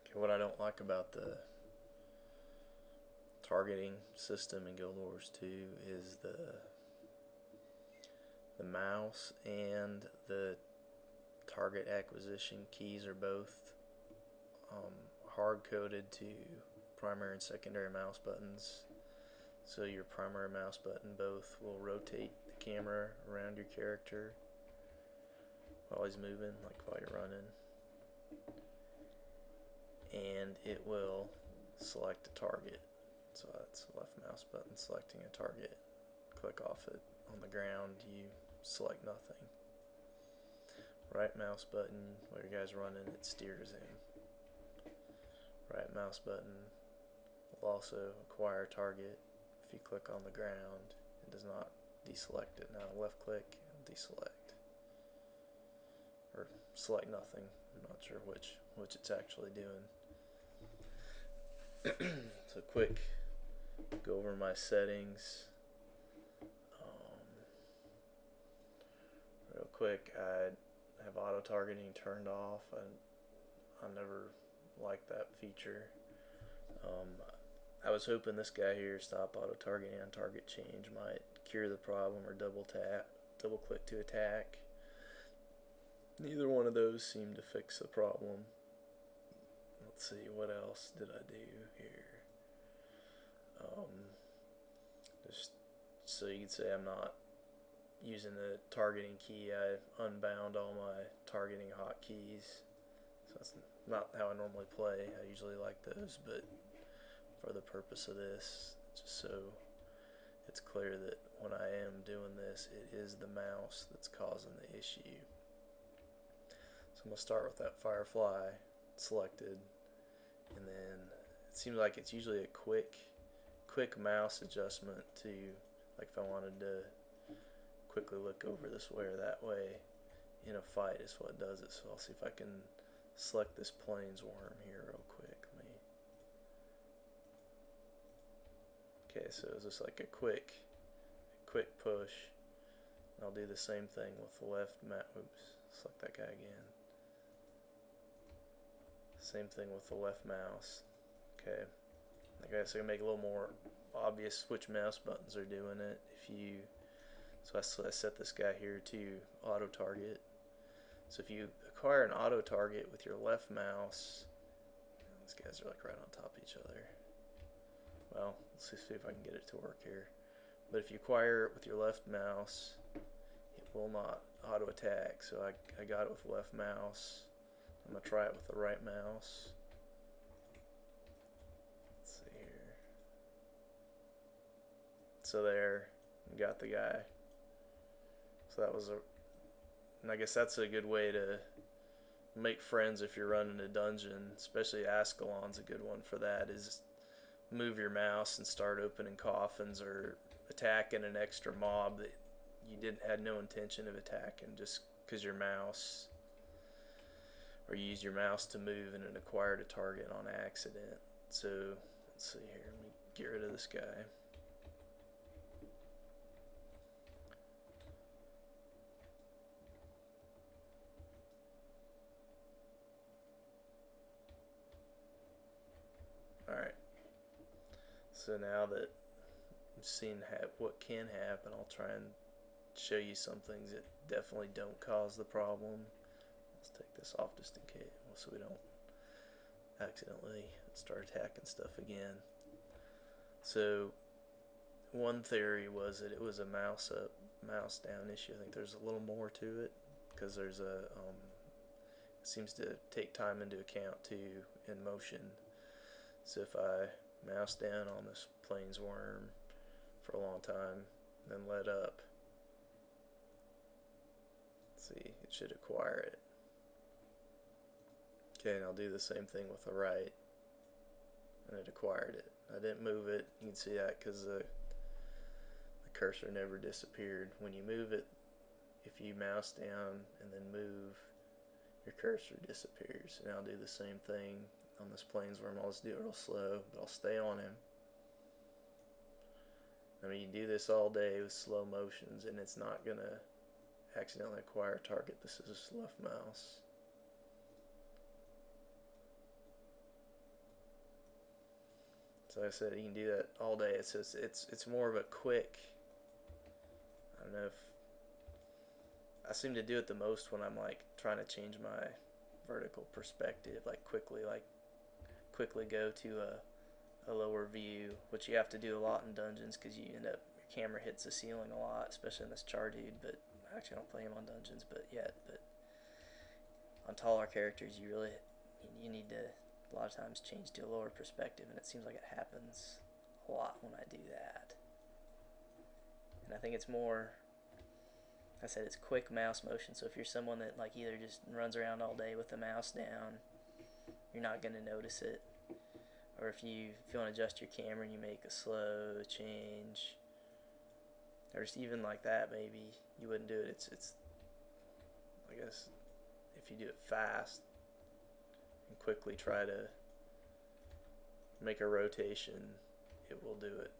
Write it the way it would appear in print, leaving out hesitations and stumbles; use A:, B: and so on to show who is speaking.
A: Okay, what I don't like about the targeting system in Guild Wars 2 is the mouse and the target acquisition keys are both um, hard coded to primary and secondary mouse buttons. So your primary mouse button both will rotate the camera around your character while he's moving, like while you're running, and it will select a target. So that's the left mouse button selecting a target. Click off it on the ground, you select nothing. Right mouse button, while your guy's running, it steers him. Right mouse button will also acquire a target. If you click on the ground, it does not deselect it. Now left click and deselect. Or select nothing. I'm not sure which it's actually doing. So quick go over my settings. Real quick, I have auto targeting turned off. I never liked that feature. I was hoping this guy here, stop auto targeting on target change, might cure the problem, or double click to attack. Neither one of those seemed to fix the problem. Let's see, what else did I do here? Just so you can say I'm not using the targeting key, I unbound all my targeting hotkeys. So that's not how I normally play. I usually like those, but for the purpose of this, just so it's clear that when I am doing this, it is the mouse that's causing the issue. So I'm going to start with that Firefly selected, and then it seems like it's usually a quick mouse adjustment to, like if I wanted to quickly look over this way or that way in a fight is what does it. So I'll see if I can select this plains worm here real quick. Okay, so it's just like a quick push. And I'll do the same thing with the left mouse. Oops, select that guy again. Same thing with the left mouse. Okay, I guess I can make it a little more obvious which mouse buttons are doing it. So I set this guy here to auto target. So if you acquire an auto target with your left mouse, these guys are like right on top of each other. Well, let's see if I can get it to work here. But if you acquire it with your left mouse, it will not auto attack. So I got it with the left mouse. I'm going to try it with the right mouse. Let's see here. So there, you got the guy. So that was and I guess that's a good way to make friends if you're running a dungeon, especially Ascalon's a good one for that, is move your mouse and start opening coffins or attacking an extra mob that you had no intention of attacking just because your mouse, or you use your mouse to move and it acquired a target on accident. So let's see here, let me get rid of this guy. Alright, so now that I've seen what can happen, I'll try and show you some things that definitely don't cause the problem. Let's take this off just in case, so we don't accidentally start attacking stuff again. So one theory was that it was a mouse up, mouse down issue. I think there's a little more to it because there's a it seems to take time into account too in motion. So if I mouse down on this plains worm for a long time, then let up, let's see, it should acquire it. Okay, and I'll do the same thing with the right, and it acquired it. I didn't move it. You can see that because the cursor never disappeared. When you move it, if you mouse down and then move, your cursor disappears. And I'll do the same thing on this plains worm. I'll just do it real slow, but I'll stay on him. I mean, you do this all day with slow motions, and it's not going to accidentally acquire a target. This is left mouse. So like I said, you can do that all day. It's just it's more of a quick. I don't know if I seem to do it the most when I'm like trying to change my vertical perspective, like quickly go to a lower view, which you have to do a lot in dungeons because you end up your camera hits the ceiling a lot, especially in this Char dude. But actually, I don't play him on dungeons, but yet, but on taller characters, you need to a lot of times change to a lower perspective, and it seems like it happens a lot when I do that. And I think it's more, I said it's quick mouse motion. So if you're someone that like either just runs around all day with the mouse down, you're not going to notice it. Or if you want to adjust your camera and you make a slow change, or just even like that, maybe you wouldn't do it. It's I guess if you do it fast and quickly try to make a rotation, it will do it.